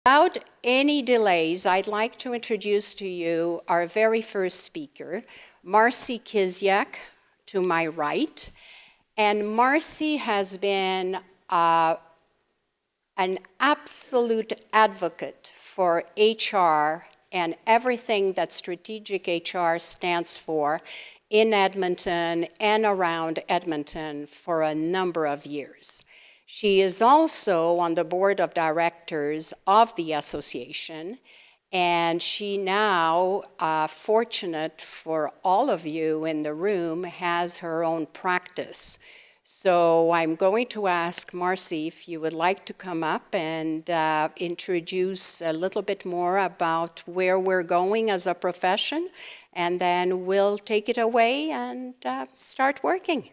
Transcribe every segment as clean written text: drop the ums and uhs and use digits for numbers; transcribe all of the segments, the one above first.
Without any delays, I'd like to introduce to you our very first speaker, Marcie Kiziak, to my right. And Marcie has been an absolute advocate for HR and everything that strategic HR stands for in Edmonton and around Edmonton for a number of years. She is also on the board of directors of the association, and she now, fortunate for all of you in the room, has her own practice. So I'm going to ask Marcie if you would like to come up and introduce a little bit more about where we're going as a profession, and then we'll take it away and start working.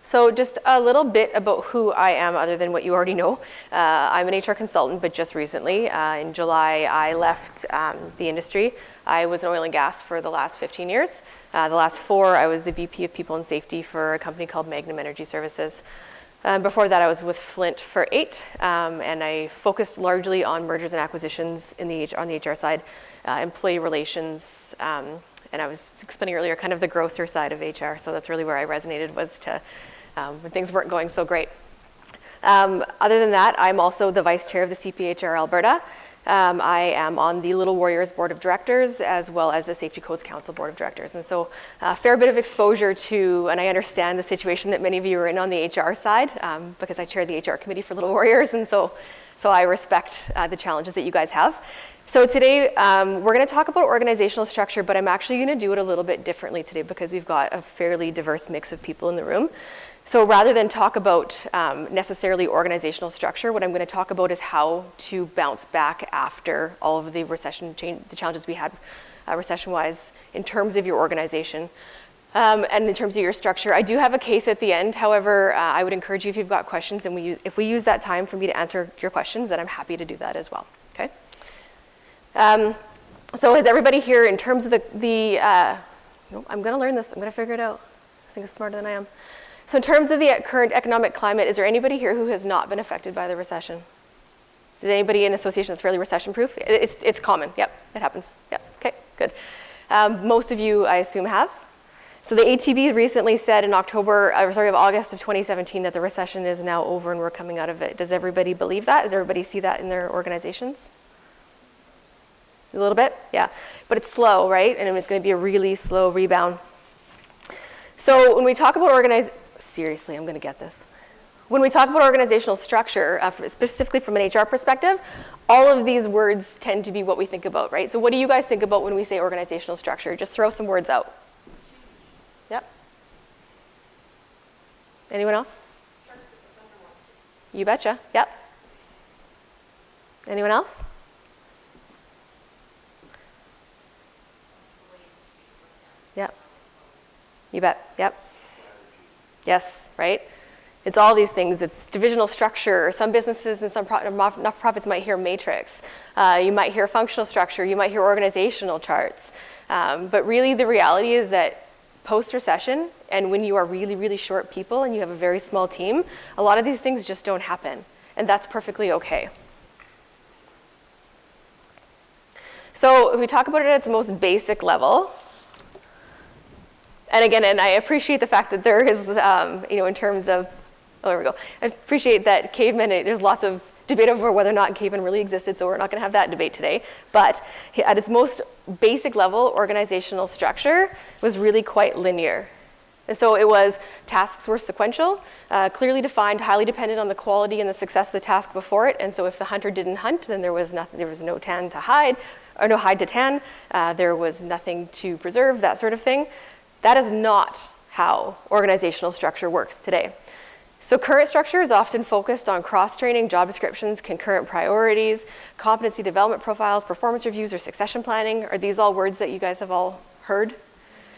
So just a little bit about who I am other than what you already know. I'm an HR consultant, but just recently, in July, I left the industry. I was in oil and gas for the last 15 years. The last 4, I was the VP of People and Safety for a company called Magnum Energy Services. Before that, I was with Flint for 8, and I focused largely on mergers and acquisitions on the HR side, employee relations, and I was explaining earlier kind of the grosser side of HR, so that's really where I resonated, was to when things weren't going so great. Other than that, I'm also the vice chair of the CPHR Alberta. I am on the Little Warriors Board of Directors as well as the Safety Codes Council Board of Directors. And so a fair bit of exposure to, and I understand the situation that many of you are in on the HR side because I chair the HR committee for Little Warriors, and so I respect the challenges that you guys have. So today, we're going to talk about organizational structure, but I'm actually going to do it a little bit differently today because we've got a fairly diverse mix of people in the room. So rather than talk about necessarily organizational structure, what I'm going to talk about is how to bounce back after all of the the challenges we had recession-wise in terms of your organization and in terms of your structure. I do have a case at the end. However, I would encourage you, if you've got questions, and if we use that time for me to answer your questions, then I'm happy to do that as well. Okay. So is everybody here in terms of no, I'm going to learn this. I'm going to figure it out. I think it's smarter than I am. So in terms of the current economic climate, is there anybody here who has not been affected by the recession? Is anybody in association that's fairly recession-proof? It's common. Yep, it happens. Yep, okay, good. Most of you, I assume, have. So the ATB recently said in August of 2017 that the recession is now over and we're coming out of it. Does everybody believe that? Does everybody see that in their organizations? A little bit, yeah. But it's slow, right? And it's going to be a really slow rebound. So when we talk about seriously, I'm going to get this. When we talk about organizational structure, specifically from an HR perspective, all of these words tend to be what we think about, right? So what do you guys think about when we say organizational structure? Just throw some words out. Yep. Anyone else? You betcha. Yep. Anyone else? Yep. You bet. Yep. Yes, right? It's all these things. It's divisional structure. Some businesses and some not-for-profits might hear matrix. You might hear functional structure. You might hear organizational charts. But really the reality is that post-recession, and when you are really, really short people and you have a very small team, a lot of these things just don't happen. And that's perfectly okay. So if we talk about it at its most basic level, and again, and I appreciate the fact that there is, in terms of, there we go. I appreciate that cavemen, there's lots of debate over whether or not cavemen really existed, so we're not gonna have that debate today. But at its most basic level, organizational structure was really quite linear. And so it was, tasks were sequential, clearly defined, highly dependent on the quality and the success of the task before it. And so if the hunter didn't hunt, then there was no tan to hide, or no hide to tan. There was nothing to preserve, that sort of thing. That is not how organizational structure works today. So current structure is often focused on cross-training, job descriptions, concurrent priorities, competency development profiles, performance reviews, or succession planning. Are these all words that you guys have all heard?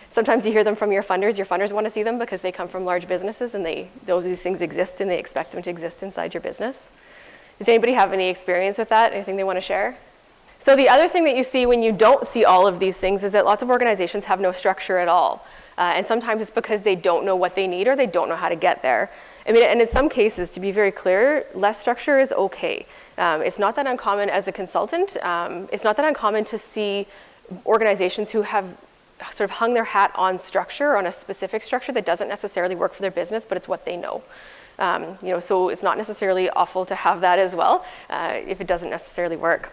Sometimes you hear them from your funders. Your funders want to see them because they come from large businesses and these things exist and they expect them to exist inside your business. Does anybody have any experience with that? Anything they want to share? So the other thing that you see when you don't see all of these things is that lots of organizations have no structure at all. And sometimes it's because they don't know what they need or they don't know how to get there. I mean, and in some cases, to be very clear, less structure is okay. It's not that uncommon as a consultant. It's not that uncommon to see organizations who have sort of hung their hat on structure, on a specific structure that doesn't necessarily work for their business, but it's what they know. So it's not necessarily awful to have that as well, if it doesn't necessarily work.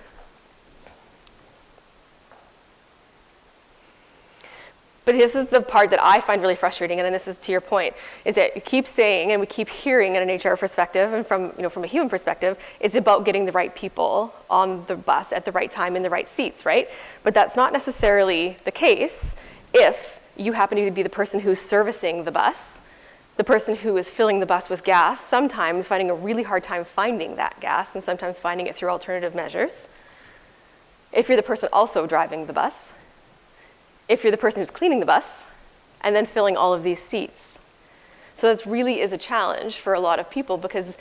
But this is the part that I find really frustrating, and then this is to your point, is that you keep saying, and we keep hearing in an HR perspective, and from a human perspective, it's about getting the right people on the bus at the right time in the right seats, right? But that's not necessarily the case if you happen to be the person who's servicing the bus, the person who is filling the bus with gas, sometimes finding a really hard time finding that gas, and sometimes finding it through alternative measures. If you're the person also driving the bus, if you're the person who's cleaning the bus, and then filling all of these seats. So that really is a challenge for a lot of people because,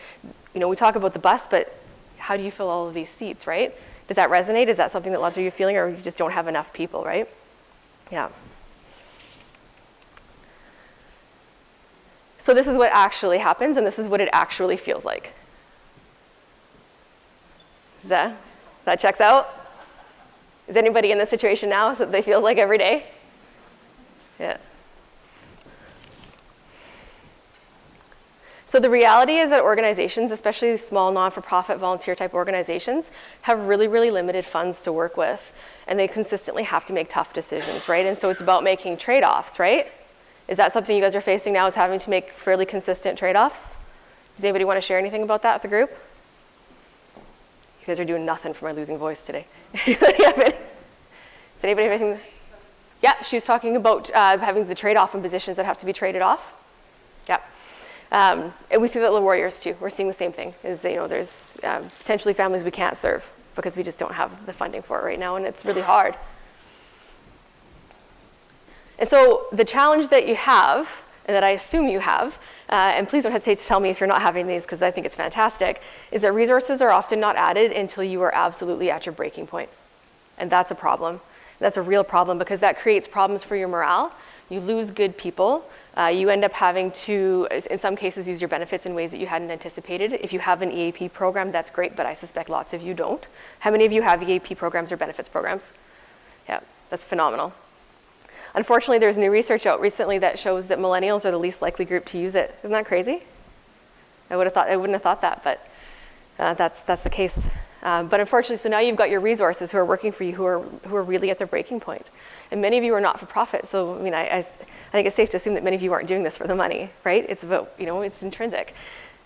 we talk about the bus, but how do you fill all of these seats, right? Does that resonate? Is that something that lots of you are feeling, or you just don't have enough people, right? Yeah. So this is what actually happens, and this is what it actually feels like. That checks out? Is anybody in this situation now that they feel like every day? Yeah. So the reality is that organizations, especially small non-for-profit volunteer type organizations, have really, really limited funds to work with. And they consistently have to make tough decisions, right? And so it's about making trade-offs, right? Is that something you guys are facing now, is having to make fairly consistent trade-offs? Does anybody want to share anything about that with the group? You guys are doing nothing for my losing voice today. Anybody have any? Does anybody have anything? Yeah, she was talking about having the trade-off in positions that have to be traded off. Yeah. And we see that with Warriors too. We're seeing the same thing. There's potentially families we can't serve because we just don't have the funding for it right now, and it's really hard. And so the challenge that you have, and that I assume you have, and please don't hesitate to tell me if you're not having these because I think it's fantastic, is that resources are often not added until you are absolutely at your breaking point. And that's a problem. That's a real problem because that creates problems for your morale. You lose good people. You end up having to, in some cases, use your benefits in ways that you hadn't anticipated. If you have an EAP program, that's great, but I suspect lots of you don't. How many of you have EAP programs or benefits programs? Yeah, that's phenomenal. Unfortunately, there's new research out recently that shows that millennials are the least likely group to use it. Isn't that crazy? I wouldn't have thought that, but that's the case. But unfortunately, so now you've got your resources who are working for you who are really at their breaking point. And many of you are not for profit. So I think it's safe to assume that many of you aren't doing this for the money, right? It's about, it's intrinsic.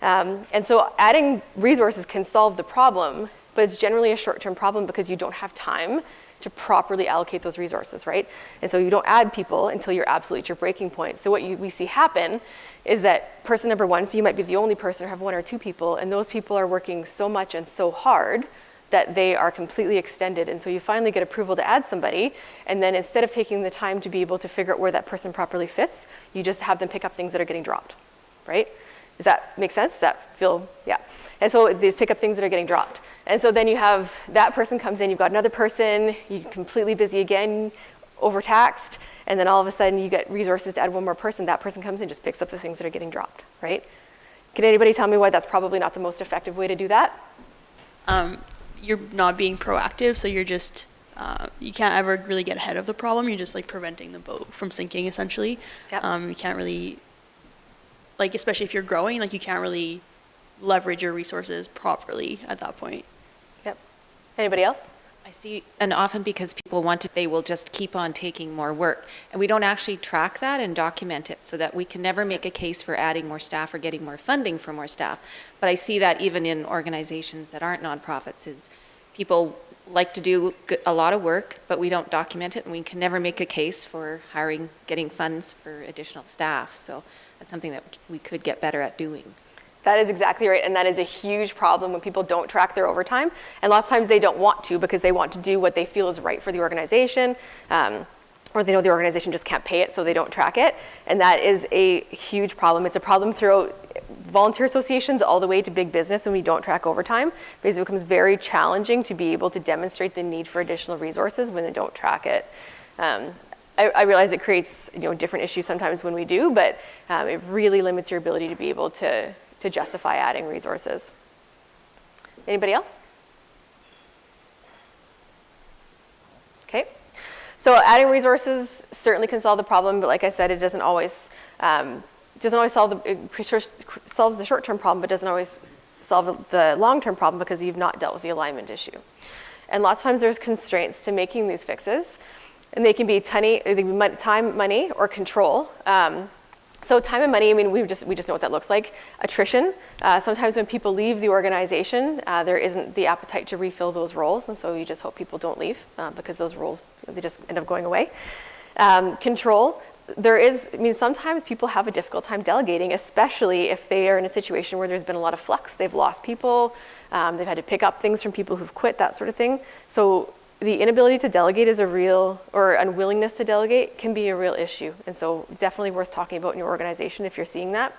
And so adding resources can solve the problem, but it's generally a short-term problem because you don't have time to properly allocate those resources, right? And so you don't add people until you're absolutely at your breaking point. So what we see happen is that person number one, so you might be the only person or have one or two people, and those people are working so much and so hard that they are completely extended. And so you finally get approval to add somebody, and then instead of taking the time to be able to figure out where that person properly fits, you just have them pick up things that are getting dropped, right? Does that make sense? Does that feel, yeah. And so they just pick up things that are getting dropped. And so then you have that person comes in, you've got another person, you're completely busy again, overtaxed, and then all of a sudden you get resources to add one more person. That person comes in, just picks up the things that are getting dropped, right? Can anybody tell me why that's probably not the most effective way to do that? You're not being proactive, so you're just, you can't ever really get ahead of the problem. You're just like preventing the boat from sinking, essentially. Yep. You can't really, like, especially if you're growing, like you can't really leverage your resources properly at that point. Yep. Anybody else? I see, and often because people want it, they will just keep on taking more work. And we don't actually track that and document it so that we can never make a case for adding more staff or getting more funding for more staff. But I see that even in organizations that aren't nonprofits, is people like to do a lot of work, but we don't document it, and we can never make a case for getting funds for additional staff. So that's something that we could get better at doing. That is exactly right, and that is a huge problem when people don't track their overtime. And lots of times they don't want to because they want to do what they feel is right for the organization, or they know the organization just can't pay it, so they don't track it. And that is a huge problem. It's a problem throughout volunteer associations all the way to big business when we don't track overtime, because it becomes very challenging to be able to demonstrate the need for additional resources when they don't track it. I realize it creates different issues sometimes when we do, but it really limits your ability to be able to justify adding resources. Anybody else? Okay. So adding resources certainly can solve the problem, but like I said, it doesn't always solve solves the short-term problem, but doesn't always solve the long-term problem because you've not dealt with the alignment issue. And lots of times there's constraints to making these fixes, and they can be time, money, or control. So time and money, I mean, we just know what that looks like. Attrition, sometimes when people leave the organization, there isn't the appetite to refill those roles, and so you just hope people don't leave because those roles, they just end up going away. Control, sometimes people have a difficult time delegating, especially if they are in a situation where there's been a lot of flux. They've lost people, they've had to pick up things from people who've quit, that sort of thing. So the inability to delegate is or unwillingness to delegate can be a real issue. And so definitely worth talking about in your organization if you're seeing that.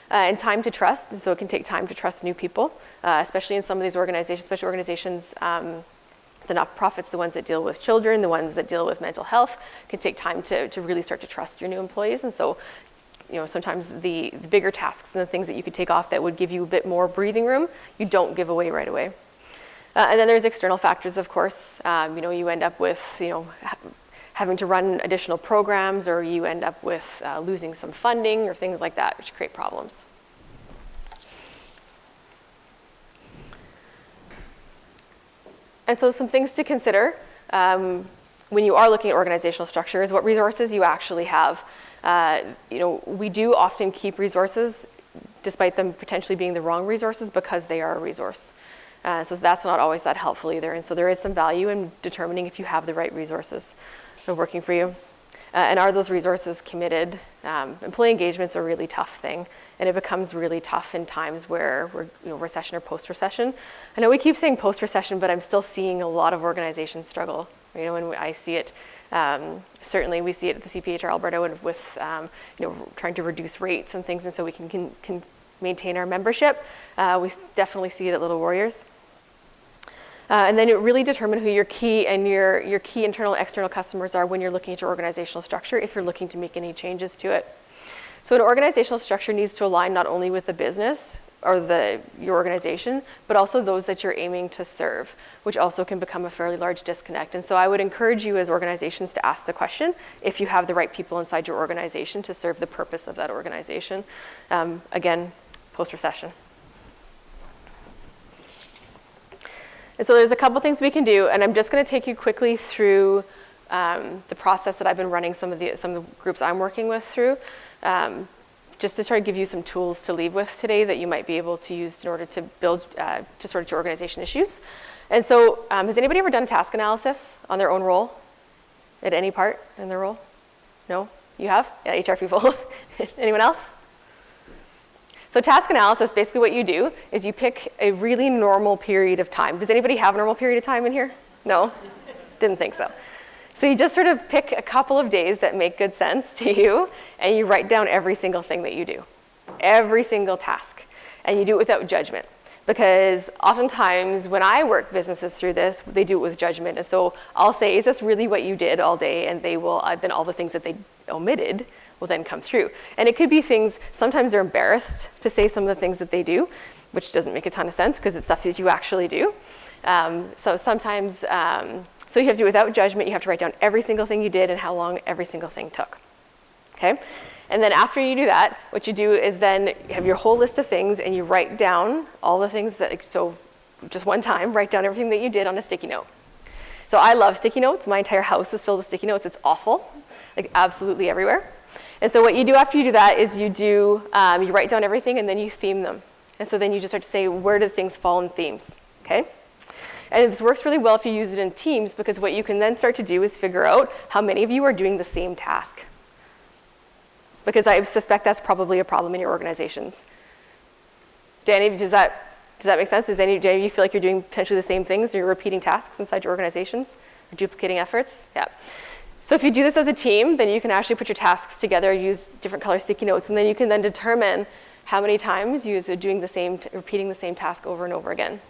And time to trust, so it can take time to trust new people, especially in some of these organizations, especially organizations, the not-for-profits, the ones that deal with children, the ones that deal with mental health, can take time to really start to trust your new employees. And so, sometimes the bigger tasks and the things that you could take off that would give you a bit more breathing room, you don't give away right away. And then there's external factors, of course. You end up with, having to run additional programs, or you end up with losing some funding or things like that, which create problems. And so some things to consider when you are looking at organizational structure is what resources you actually have. We do often keep resources, despite them potentially being the wrong resources, because they are a resource. So that's not always that helpful either. And so there is some value in determining if you have the right resources working for you. And are those resources committed? Employee engagement's a really tough thing, and it becomes really tough in times where we're recession or post-recession. I know we keep saying post-recession, but I'm still seeing a lot of organizations struggle. And I see it. Certainly, we see it at the CPHR Alberta with trying to reduce rates and things, and so we can maintain our membership. We definitely see it at Little Warriors. And then you really determine who your key internal and external customers are when you're looking at your organizational structure, if you're looking to make any changes to it. So an organizational structure needs to align not only with the business or your organization, but also those that you're aiming to serve, which also can become a fairly large disconnect. And so I would encourage you as organizations to ask the question if you have the right people inside your organization to serve the purpose of that organization. Again, post-recession. And so there's a couple things we can do, and I'm just going to take you quickly through the process that I've been running some of the groups I'm working with through, just to try to give you some tools to leave with today that you might be able to use in order to build to sort of your organization issues. And so has anybody ever done task analysis on their own role at any part in their role? No? You have? Yeah, HR people. Anyone else? So task analysis, basically what you do is you pick a really normal period of time. Does anybody have a normal period of time in here? No? Didn't think so. So you just sort of pick a couple of days that make good sense to you, and you write down every single thing that you do, every single task, and you do it without judgment. Because oftentimes when I work businesses through this, they do it with judgment. And so I'll say, is this really what you did all day? And then all the things that they omitted will then come through. And it could be things, sometimes they're embarrassed to say some of the things that they do, which doesn't make a ton of sense because it's stuff that you actually do. So sometimes, so you have to do it without judgment. You have to write down every single thing you did and how long every single thing took. Okay? And then after you do that, what you do is then you have your whole list of things and you write down all the things so just one time, write down everything that you did on a sticky note. So I love sticky notes. My entire house is filled with sticky notes. It's awful, like absolutely everywhere. And so what you do after you do that is you write down everything and then you theme them. And so then you just start to say, where do things fall in themes, okay? And this works really well if you use it in teams, because what you can then start to do is figure out how many of you are doing the same task. Because I suspect that's probably a problem in your organizations. Danny, does that make sense? Does any of you feel like you're doing potentially the same things, or you're repeating tasks inside your organizations, or duplicating efforts? Yeah. So if you do this as a team, then you can actually put your tasks together, use different color sticky notes, and then you can then determine how many times you're repeating the same task over and over again.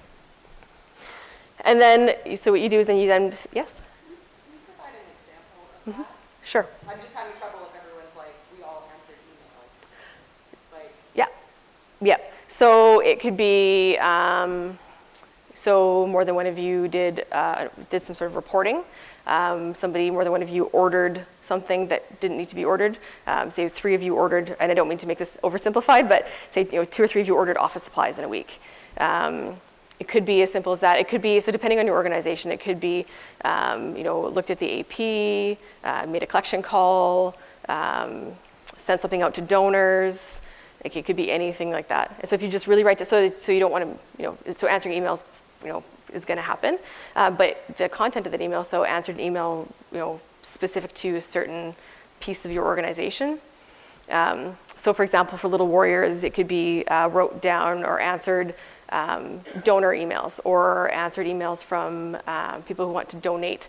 And then, so what you do is then yes? Can you provide an example of that? Sure. I'm just having trouble if everyone's like, we all answered emails. Like, Yeah. Yeah. So it could be, so more than one of you did some sort of reporting. More than one of you ordered something that didn't need to be ordered. Say 3 of you ordered, and I don't mean to make this oversimplified, but say 2 or 3 of you ordered office supplies in a week. It could be as simple as that. It could be, so depending on your organization, it could be, looked at the AP, made a collection call, sent something out to donors. Like it could be anything like that. And so if you just really write it, so you don't want to, so answering emails, is going to happen. But the content of that email, so answered an email, specific to a certain piece of your organization. So for example, for Little Warriors, it could be wrote down or answered donor emails or answered emails from people who want to donate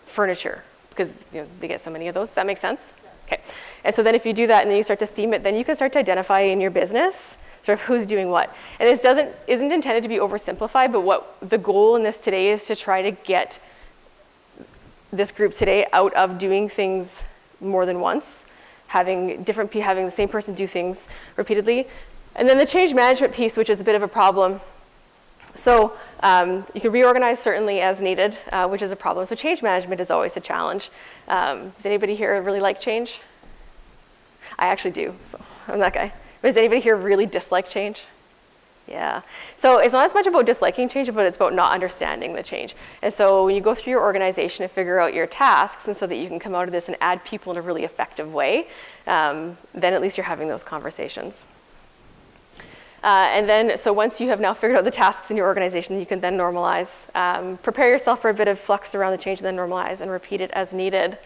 furniture because they get so many of those. Does that make sense? Okay. And so then if you do that and then you start to theme it, then you can start to identify in your business sort of who's doing what. And this isn't intended to be oversimplified, but what the goal in this today is to try to get this group today out of doing things more than once, having the same person do things repeatedly. And then the change management piece, which is a bit of a problem. So you can reorganize certainly as needed, which is a problem. So change management is always a challenge. Does anybody here really like change? I actually do, so I'm that guy. But does anybody here really dislike change? Yeah. So it's not as much about disliking change, but it's about not understanding the change. And so when you go through your organization and figure out your tasks, and so that you can come out of this and add people in a really effective way, then at least you're having those conversations. And then, so once you have now figured out the tasks in your organization, you can then normalize. Prepare yourself for a bit of flux around the change and then normalize and repeat it as needed.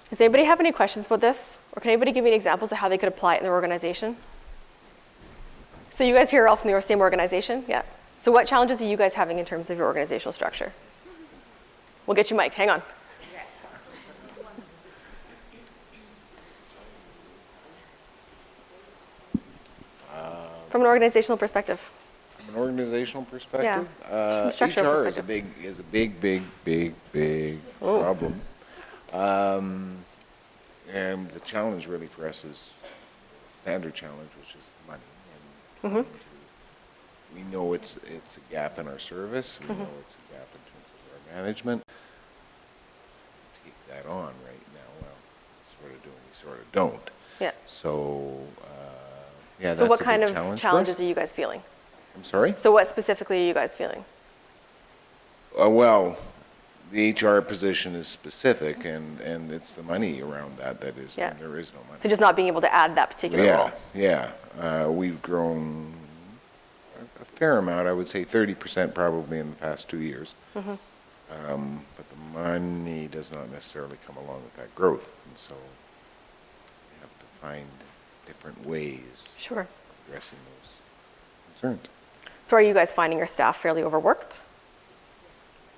Does anybody have any questions about this? Or can anybody give me examples of how they could apply it in their organization? So you guys here are all from the same organization? Yeah. So what challenges are you guys having in terms of your organizational structure? We'll get you mic'd, hang on. From an organizational perspective. From an organizational perspective, Yeah. HR perspective. is a big problem. And the challenge really for us is standard challenge, which is money. And we know it's a gap in our service. We know it's a gap in terms of our management. Take that on right now. Well, sort of do and we sort of don't. Yeah. So, yeah, So that's what a kind big of challenge for challenges us. are you guys feeling? I'm sorry? So what specifically are you guys feeling? Well, the HR position is specific, and it's the money around that is, Yeah. and there is no money. So just not being able to add that particular role. Yeah. We've grown a fair amount, I would say 30% probably in the past 2 years. But the money does not necessarily come along with that growth, and so you have to find different ways Sure. of addressing those concerns. So are you guys finding your staff fairly overworked?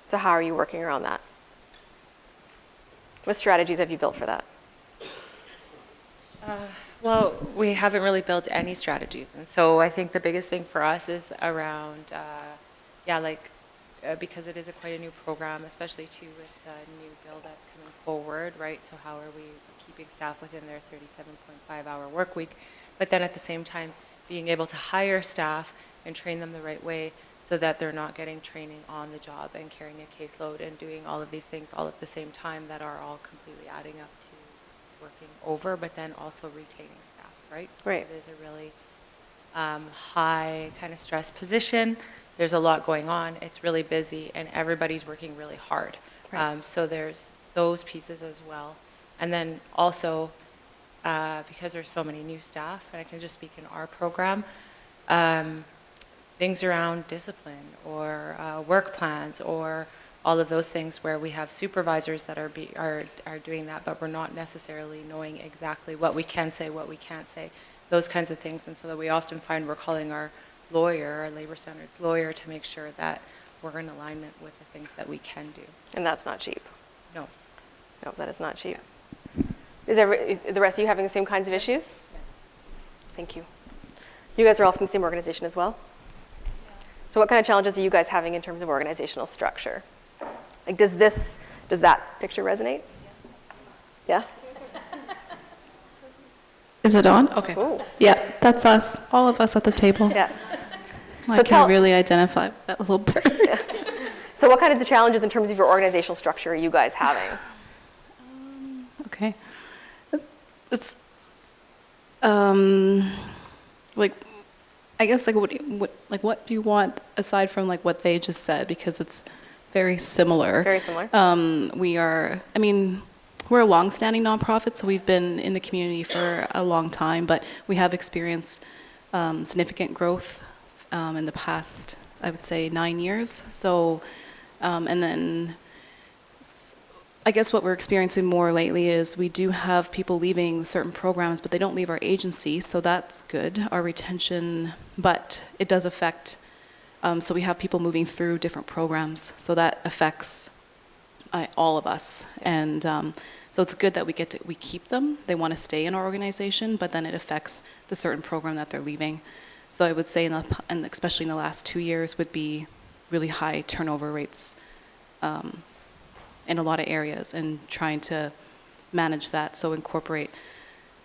So how are you working around that? What strategies have you built for that? Well, we haven't really built any strategies. And so I think the biggest thing for us is around, because it is quite a new program, especially too with the new bill that's coming forward, right? So how are we keeping staff within their 37.5-hour work week? But then at the same time, being able to hire staff and train them the right way so that they're not getting training on the job and carrying a caseload and doing all of these things all at the same time that are all completely adding up to working over, but then also retaining staff, right? Right. It is a really high kind of stress position. There's a lot going on. It's really busy, and everybody's working really hard. Right. So there's those pieces as well. And then also, because there's so many new staff, and I can just speak in our program, things around discipline or work plans or all of those things where we have supervisors that are doing that, but we're not necessarily knowing exactly what we can say, what we can't say, those kinds of things. And so that we often find we're calling our lawyer, our labor standards lawyer, to make sure that we're in alignment with the things that we can do. And that's not cheap. No. No, that is not cheap. Is the rest of you having the same kinds of issues? Thank you. You guys are all from the same organization as well? So what kind of challenges are you guys having in terms of organizational structure? Like, does that picture resonate? Yeah? Is it on? Okay. Ooh. Yeah, that's us, all of us at the table. Yeah. I So can really identify with that little bird. So what kind of challenges in terms of your organizational structure are you guys having? Okay. It's, like, I guess, like, what do you want aside from, like, what they just said? Because it's very similar. Very similar. We're a long-standing nonprofit, so we've been in the community for a long time, but we have experienced significant growth in the past, I would say, 9 years. So, and then I guess what we're experiencing more lately is we do have people leaving certain programs, but they don't leave our agency, so that's good, our retention, but it does affect, so we have people moving through different programs, so that affects all of us. And so it's good that we keep them. They want to stay in our organization, but then it affects the certain program that they're leaving. So I would say, and especially in the last 2 years, would be really high turnover rates in a lot of areas, and trying to manage that. So incorporate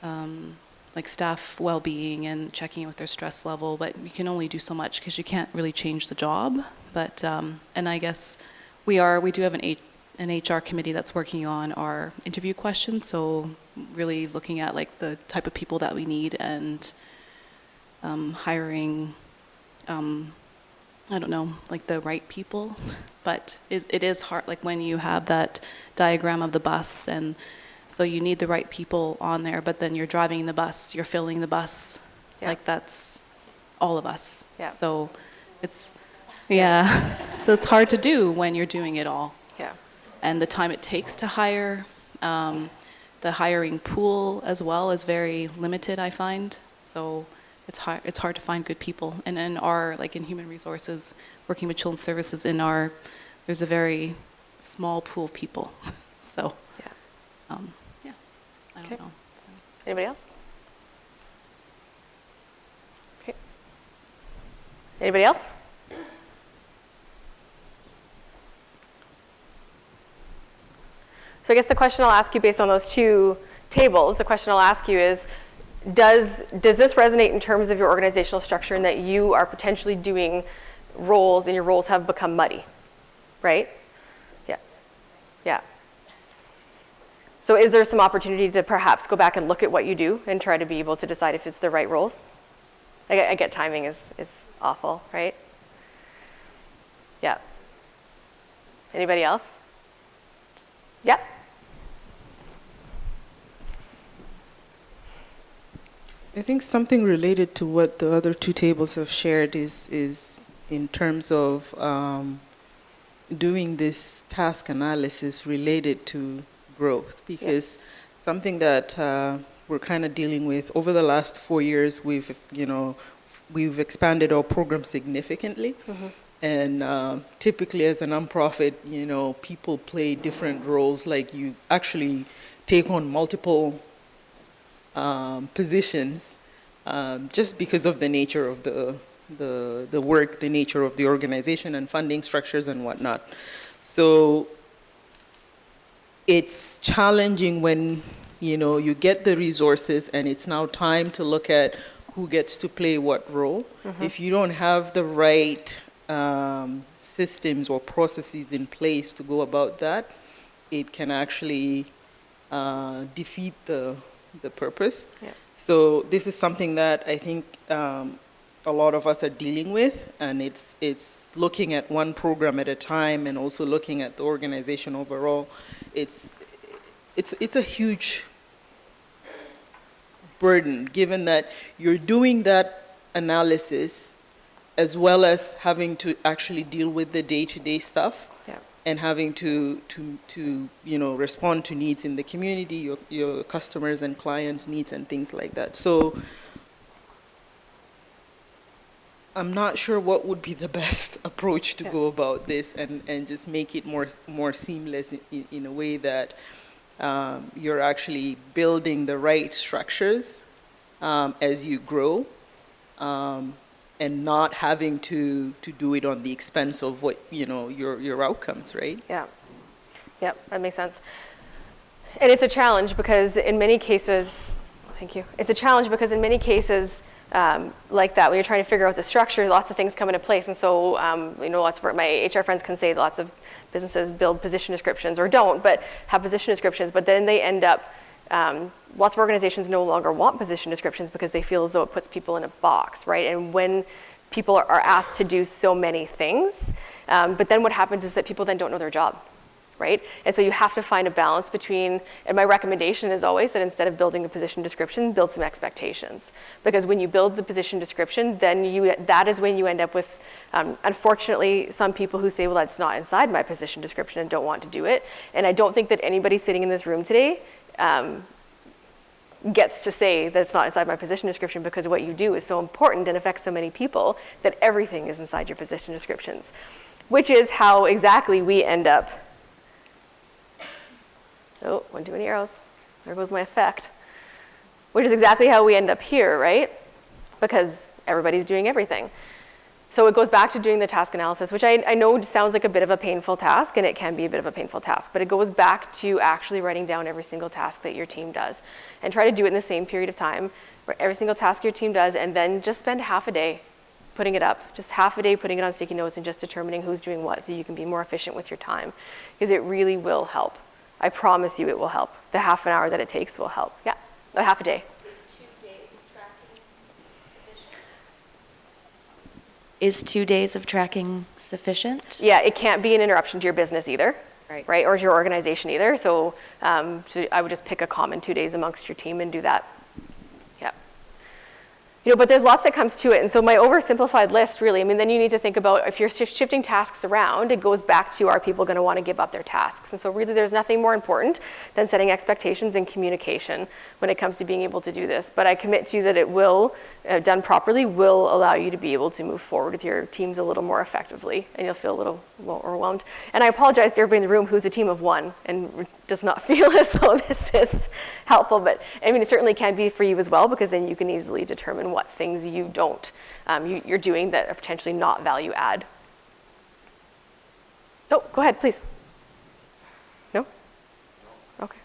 like staff well-being and checking in with their stress level, but you can only do so much because you can't really change the job. But and I guess we do have an HR committee that's working on our interview questions, so really looking at like the type of people that we need and hiring, I don't know, like the right people. But it is hard, like when you have that diagram of the bus, and so you need the right people on there, but then you're driving the bus, you're filling the bus, like that's all of us. Yeah. So it's, so it's hard to do when you're doing it all. Yeah. And the time it takes to hire, the hiring pool as well is very limited, I find. So it's hard to find good people. And in our, like in human resources, working with children's services, there's a very small pool of people. So, I don't know. Anybody else? Okay. Anybody else? So I guess the question I'll ask you based on those two tables, the question I'll ask you is, does this resonate in terms of your organizational structure, in that you are potentially doing roles and your roles have become muddy, right? Yeah. Yeah. So is there some opportunity to perhaps go back and look at what you do and try to be able to decide if it's the right roles? I get timing is awful, right? Yeah. Anybody else? Yeah. I think something related to what the other two tables have shared is in terms of doing this task analysis related to growth, because something that we're kind of dealing with over the last 4 years, we've expanded our program significantly. Mm-hmm. And typically as a nonprofit, people play different roles, like you actually take on multiple positions just because of the nature of the work, the nature of the organization and funding structures and whatnot. So it's challenging when you get the resources and it's now time to look at who gets to play what role. Mm-hmm. If you don't have the right systems or processes in place to go about that, it can actually defeat the purpose. Yeah. So this is something that I think a lot of us are dealing with, and it's looking at one program at a time and also looking at the organization overall. It's a huge burden, given that you're doing that analysis as well as having to actually deal with the day-to-day stuff. Yeah. And having to respond to needs in the community, your customers and clients' needs and things like that. So I'm not sure what would be the best approach to go about this and just make it more seamless in a way that you're actually building the right structures as you grow, and not having to do it on the expense of what your outcomes, right? Yeah. Yep, that makes sense. And it's a challenge because in many cases, thank you. It's a challenge because in many cases, like that, when you're trying to figure out the structure, lots of things come into place. And so, lots of my HR friends can say lots of businesses build position descriptions or don't, but have position descriptions, but then they end up, lots of organizations no longer want position descriptions because they feel as though it puts people in a box, right? And when people are asked to do so many things, but then what happens is that people then don't know their job. Right? And so you have to find a balance between, and my recommendation is always that instead of building a position description, build some expectations. Because when you build the position description, then that is when you end up with, unfortunately, some people who say, well, that's not inside my position description and don't want to do it. And I don't think that anybody sitting in this room today gets to say that it's not inside my position description because what you do is so important and affects so many people that everything is inside your position descriptions, which is how exactly we end up. Oh, one too many arrows. There goes my effect. Which is exactly how we end up here, right? Because everybody's doing everything. So it goes back to doing the task analysis, which I know sounds like a bit of a painful task, and it can be a bit of a painful task, but it goes back to actually writing down every single task that your team does. And try to do it in the same period of time, where every single task your team does, and then just spend half a day putting it up. Just half a day putting it on sticky notes and just determining who's doing what so you can be more efficient with your time. Because it really will help. I promise you it will help. The half an hour that it takes will help. Yeah, a half a day. Is 2 days of tracking sufficient? Yeah, it can't be an interruption to your business either, right? Or to your organization either. So, so I would just pick a common 2 days amongst your team and do that. But there's lots that comes to it. And so my oversimplified list, really, then you need to think about if you're shifting tasks around, it goes back to, are people going to want to give up their tasks? And so really there's nothing more important than setting expectations and communication when it comes to being able to do this. But I commit to you that it will, done properly, will allow you to be able to move forward with your teams a little more effectively, and you'll feel a little more overwhelmed. And I apologize to everybody in the room who's a team of one and does not feel as though this is helpful, but it certainly can be for you as well, because then you can easily determine what things you don't, you're doing that are potentially not value add. Oh, go ahead, please. No? Okay.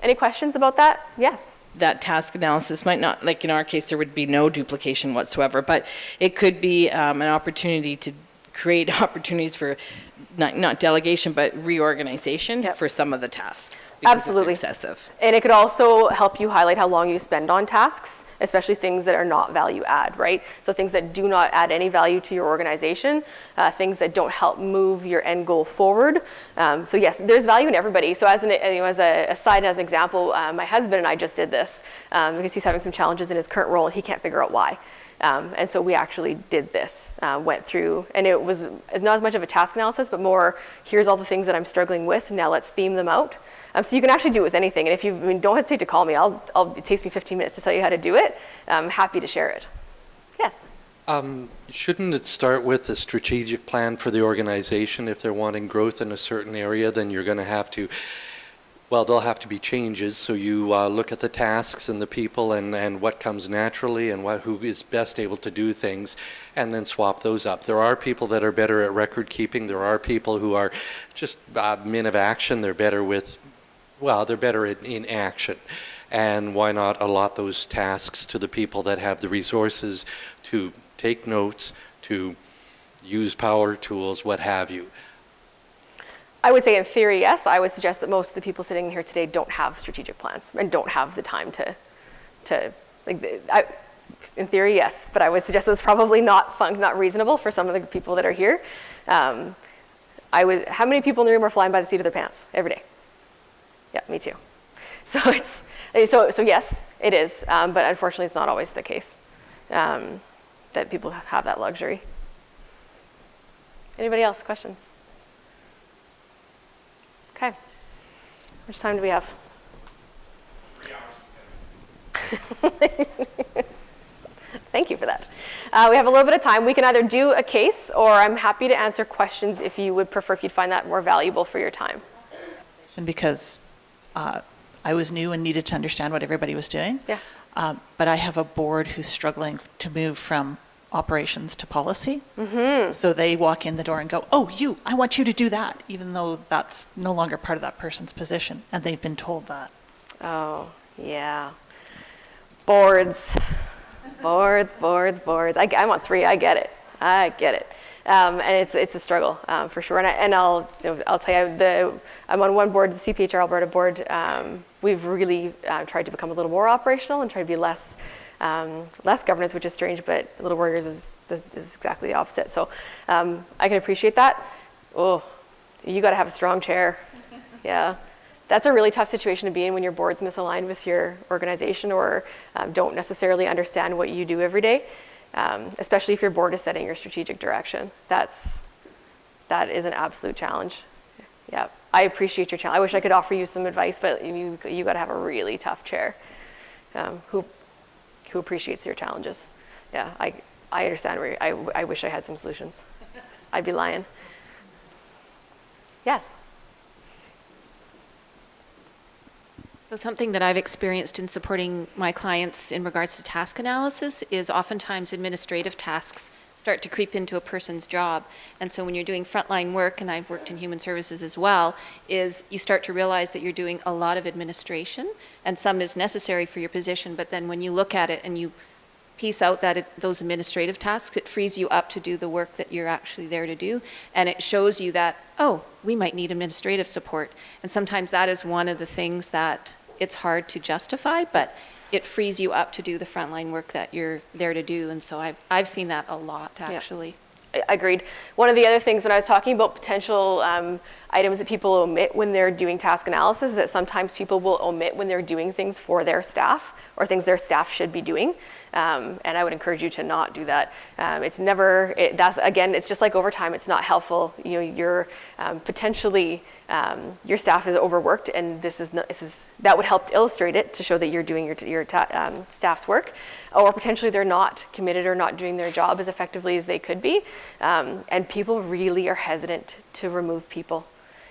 Any questions about that? Yes. That task analysis might not, like in our case, there would be no duplication whatsoever, but it could be an opportunity to create opportunities for not delegation, but reorganization for some of the tasks. Absolutely. Excessive. And it could also help you highlight how long you spend on tasks, especially things that are not value add, right? So things that do not add any value to your organization, things that don't help move your end goal forward. So yes, there's value in everybody. So as a side, as an example, my husband and I just did this because he's having some challenges in his current role and he can't figure out why. And so we actually did this, went through, and it was not as much of a task analysis, but more, here's all the things that I'm struggling with, now let's theme them out. So you can actually do it with anything, and if you, don't hesitate to call me, it takes me 15 minutes to tell you how to do it. I'm happy to share it. Yes? Shouldn't it start with a strategic plan for the organization? If they're wanting growth in a certain area, then you're going to have to, well, there'll have to be changes, so you look at the tasks and the people and what comes naturally and who is best able to do things, and then swap those up. There are people that are better at record keeping. There are people who are just men of action. They're better with, well, they're better in action. And why not allot those tasks to the people that have the resources to take notes, to use power tools, what have you. I would say in theory, yes. I would suggest that most of the people sitting here today don't have strategic plans and don't have the time in theory, yes, but I would suggest that's probably not reasonable for some of the people that are here. How many people in the room are flying by the seat of their pants every day? Yeah, me too. So so yes, it is, but unfortunately it's not always the case that people have that luxury. Anybody else? Questions? Okay. How much time do we have? 3 hours and 10 minutes. Thank you for that. We have a little bit of time. We can either do a case, or I'm happy to answer questions if you would prefer, if you'd find that more valuable for your time. Because I was new and needed to understand what everybody was doing. Yeah. But I have a board who's struggling to move from operations to policy. So they walk in the door and go, oh, I want you to do that, even though that's no longer part of that person's position, and they've been told that. Oh, yeah. Boards. Boards. I'm on 3, I get it. And it's a struggle, for sure. And I'll tell you, I'm on one board, the CPHR Alberta board. We've really tried to become a little more operational and try to be less governance, which is strange, but Little Warriors is exactly the opposite. So I can appreciate that. Oh, you got to have a strong chair. Yeah. That's a really tough situation to be in when your board's misaligned with your organization or don't necessarily understand what you do every day, especially if your board is setting your strategic direction. That is an absolute challenge. Yeah, I appreciate your challenge. I wish I could offer you some advice, but you got to have a really tough chair who appreciates your challenges. Yeah, I understand where I wish I had some solutions. I'd be lying. Yes. So something that I've experienced in supporting my clients in regards to task analysis is oftentimes administrative tasks start to creep into a person's job. And so when you're doing frontline work, and I've worked in human services as well, is you start to realize that you're doing a lot of administration, and some is necessary for your position, but then when you look at it and you piece out those administrative tasks, it frees you up to do the work that you're actually there to do, and it shows you that, oh, we might need administrative support. And sometimes that is one of the things that it's hard to justify, but it frees you up to do the frontline work that you're there to do. And so I've seen that a lot, actually. Yeah. Agreed. One of the other things when I was talking about potential items that people omit when they're doing task analysis is that sometimes people will omit when they're doing things for their staff or things their staff should be doing. And I would encourage you to not do that. It's just like overtime. It's not helpful. You're potentially your staff is overworked, and that would help to illustrate it to show that you're doing your staff's work, or potentially they're not committed or not doing their job as effectively as they could be. And people really are hesitant to remove people.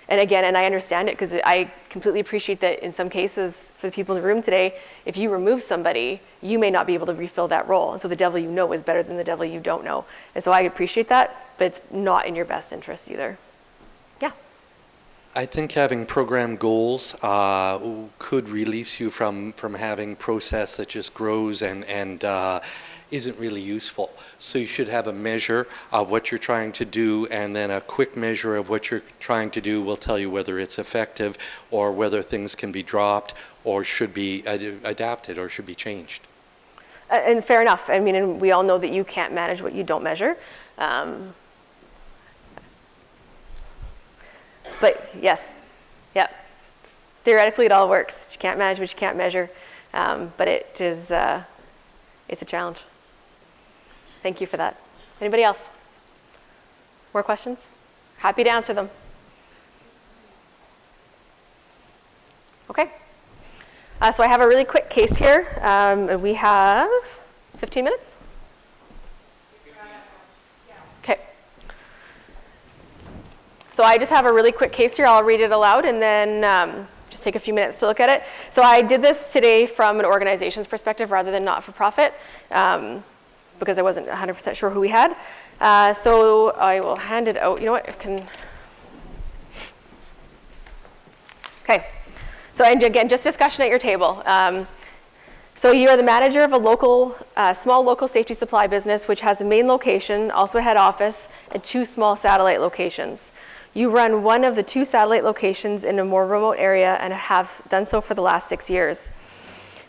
And again, and I understand it because I completely appreciate that in some cases for the people in the room today, if you remove somebody, you may not be able to refill that role. And so the devil you know is better than the devil you don't know. And so I appreciate that, but it's not in your best interest either. Yeah. I think having program goals could release you from having process that just grows and isn't really useful. So you should have a measure of what you're trying to do, and then a quick measure of what you're trying to do will tell you whether it's effective or whether things can be dropped or should be adapted or should be changed. And fair enough. I mean, and we all know that you can't manage what you don't measure. But yes, yeah. Theoretically, it all works. You can't manage what you can't measure, but it's a challenge. Thank you for that. Anybody else? More questions? Happy to answer them. Okay. So I have a really quick case here. We have 15 minutes? Okay. So I just have a really quick case here. I'll read it aloud and then just take a few minutes to look at it. So I did this today from an organization's perspective rather than not-for-profit because I wasn't 100% sure who we had. So I will hand it out. You know what? I can. Okay. So again, just discussion at your table. So you are the manager of a small local safety supply business which has a main location, also a head office, and 2 small satellite locations. You run one of the 2 satellite locations in a more remote area and have done so for the last 6 years.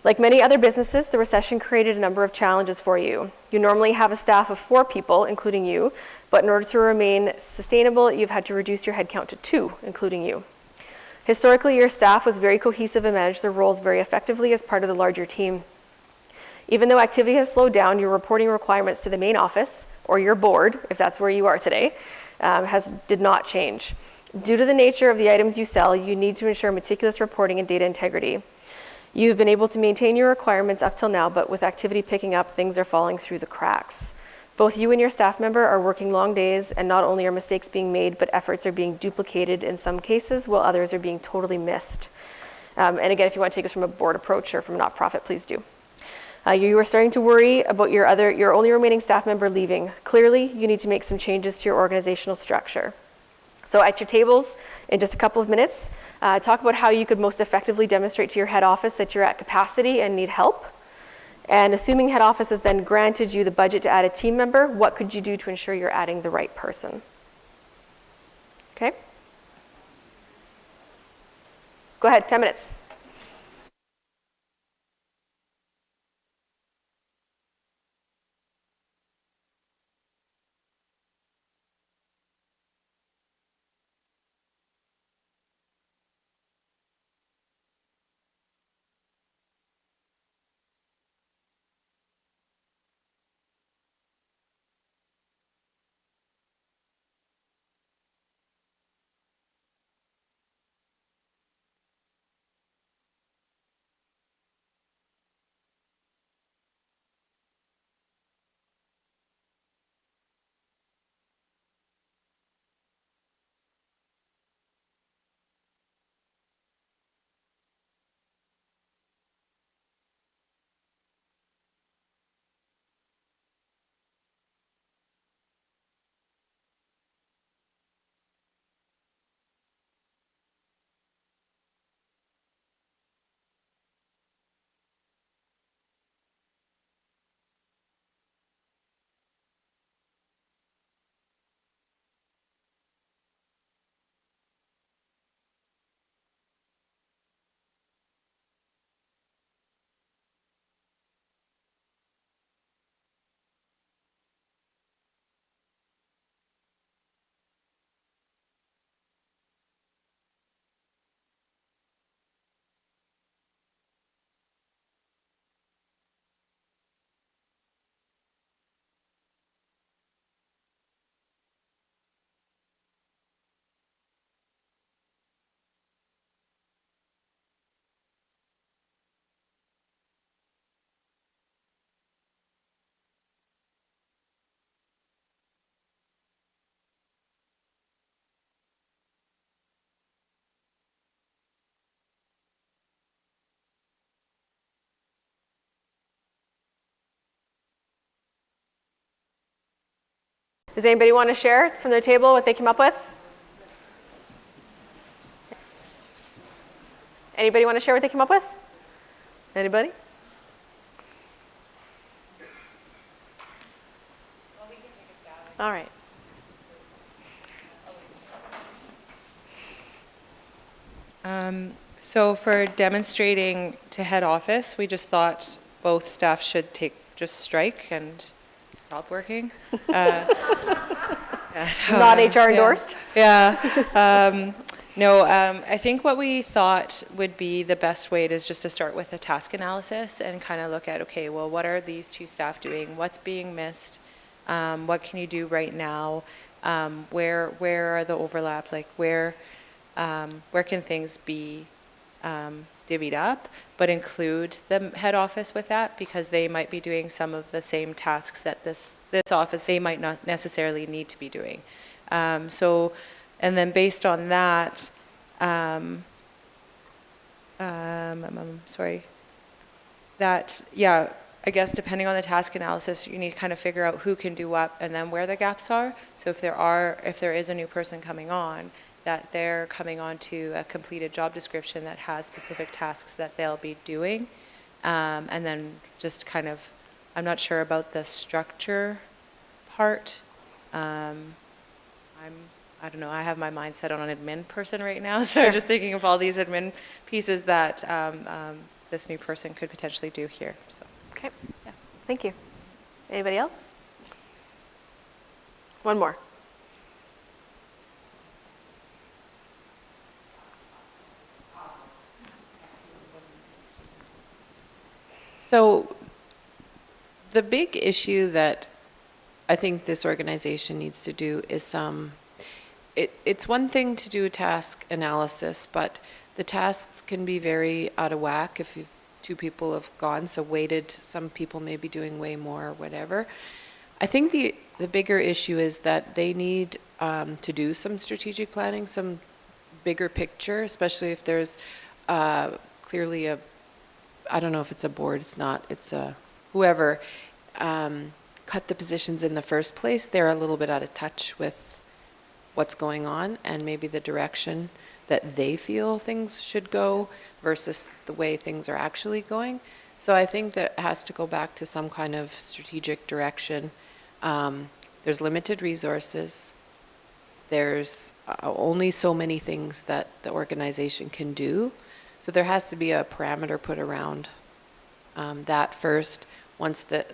Like many other businesses, the recession created a number of challenges for you. You normally have a staff of 4 people, including you, but in order to remain sustainable, you've had to reduce your headcount to 2, including you. Historically, your staff was very cohesive and managed their roles very effectively as part of the larger team. Even though activity has slowed down, your reporting requirements to the main office, or your board, if that's where you are today, did not change. Due to the nature of the items you sell, you need to ensure meticulous reporting and data integrity. You've been able to maintain your requirements up till now, but with activity picking up, things are falling through the cracks. Both you and your staff member are working long days, and not only are mistakes being made, but efforts are being duplicated in some cases, while others are being totally missed. And again, if you want to take this from a board approach or from a not-for-profit, please do. You are starting to worry about your only remaining staff member leaving. Clearly, you need to make some changes to your organizational structure. So at your tables, in just a couple of minutes, talk about how you could most effectively demonstrate to your head office that you're at capacity and need help. And assuming head office has then granted you the budget to add a team member, what could you do to ensure you're adding the right person? Okay? Go ahead, 10 minutes. Does anybody want to share from their table what they came up with? Anybody want to share what they came up with? Anybody? Well, we can take a stab. All right. So for demonstrating to head office, we just thought both staff should just strike and stop working. Not HR endorsed? Yeah. No, I think what we thought would be the best way is just to start with a task analysis and kind of look at, okay, well, what are these two staff doing? What's being missed? What can you do right now? Where are the overlaps? Like where can things be divvied up, but include the head office with that, because they might be doing some of the same tasks that this office, they might not necessarily need to be doing. And then based on that, I guess depending on the task analysis, you need to kind of figure out who can do what and then where the gaps are. So if there is a new person coming on, that they're coming on to a completed job description that has specific tasks that they'll be doing. And then just kind of, I'm not sure about the structure part. I don't know, I have my mind set on an admin person right now, so I'm just thinking of all these admin pieces that this new person could potentially do here. So. Okay, yeah. Thank you. Anybody else? One more. So the big issue that I think this organization needs to do is it's one thing to do a task analysis, but the tasks can be very out of whack if two people have gone, so weighted, some people may be doing way more or whatever. I think the bigger issue is that they need to do some strategic planning, some bigger picture, especially if there's clearly I don't know if it's a board, it's not, it's a whoever cut the positions in the first place, they're a little bit out of touch with what's going on and maybe the direction that they feel things should go versus the way things are actually going. So I think that has to go back to some kind of strategic direction. There's limited resources. There's only so many things that the organization can do. So there has to be a parameter put around that first. Once that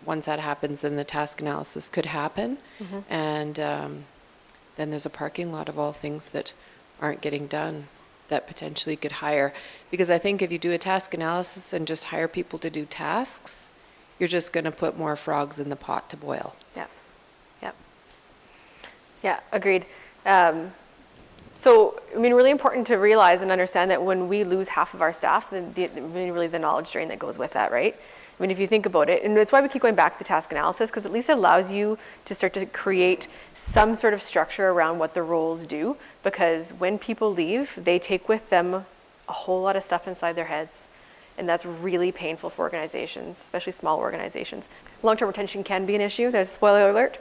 happens, then the task analysis could happen. And then there's a parking lot of all things that aren't getting done that potentially could hire. Because I think if you do a task analysis and just hire people to do tasks, you're just going to put more frogs in the pot to boil. Yeah, agreed. So, I mean, really important to realize and understand that when we lose half of our staff, then really the knowledge drain that goes with that, right? I mean, if you think about it, and that's why we keep going back to the task analysis, because at least it allows you to start to create some sort of structure around what the roles do, because when people leave, they take with them a whole lot of stuff inside their heads, and that's really painful for organizations, especially small organizations. Long-term retention can be an issue. There's a spoiler alert.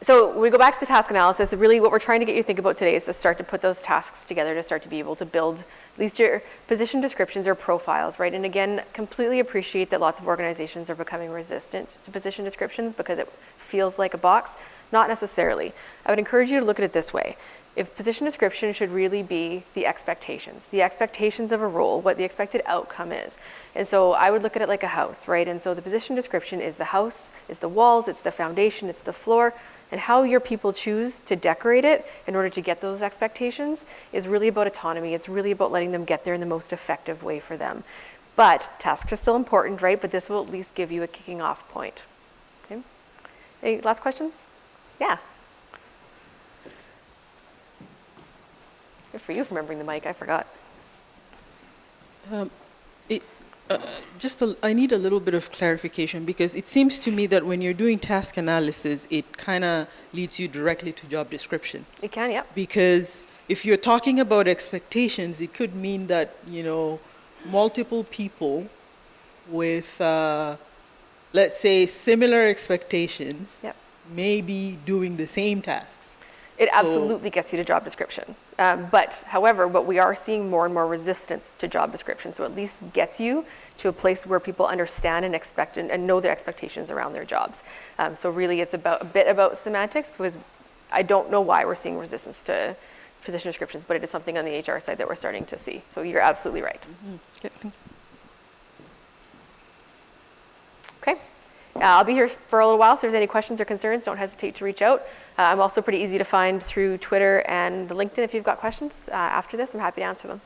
So we go back to the task analysis. Really what we're trying to get you to think about today is to start to put those tasks together to start to be able to build at least your position descriptions or profiles, right? And again, completely appreciate that lots of organizations are becoming resistant to position descriptions because it feels like a box. Not necessarily. I would encourage you to look at it this way. If position description should really be the expectations of a role, what the expected outcome is. And so I would look at it like a house, right? And so the position description is the house, is the walls, it's the foundation, it's the floor, and how your people choose to decorate it in order to get those expectations is really about autonomy. It's really about letting them get there in the most effective way for them. But tasks are still important, right? But this will at least give you a kicking off point. Okay. Any last questions? Yeah. Good for you for remembering the mic. I forgot. I need a little bit of clarification because it seems to me that when you're doing task analysis, it kind of leads you directly to job description. It can, yeah. Because if you're talking about expectations, it could mean that, multiple people with, let's say, similar expectations may be doing the same tasks. It absolutely gets you to job description. But however, what we are seeing more and more resistance to job description. So at least gets you to a place where people understand and expect and know their expectations around their jobs. So really it's a bit about semantics because I don't know why we're seeing resistance to position descriptions, but it is something on the HR side that we're starting to see. So you're absolutely right. Okay. I'll be here for a little while, so if there's any questions or concerns, don't hesitate to reach out. I'm also pretty easy to find through Twitter and LinkedIn if you've got questions after this. I'm happy to answer them.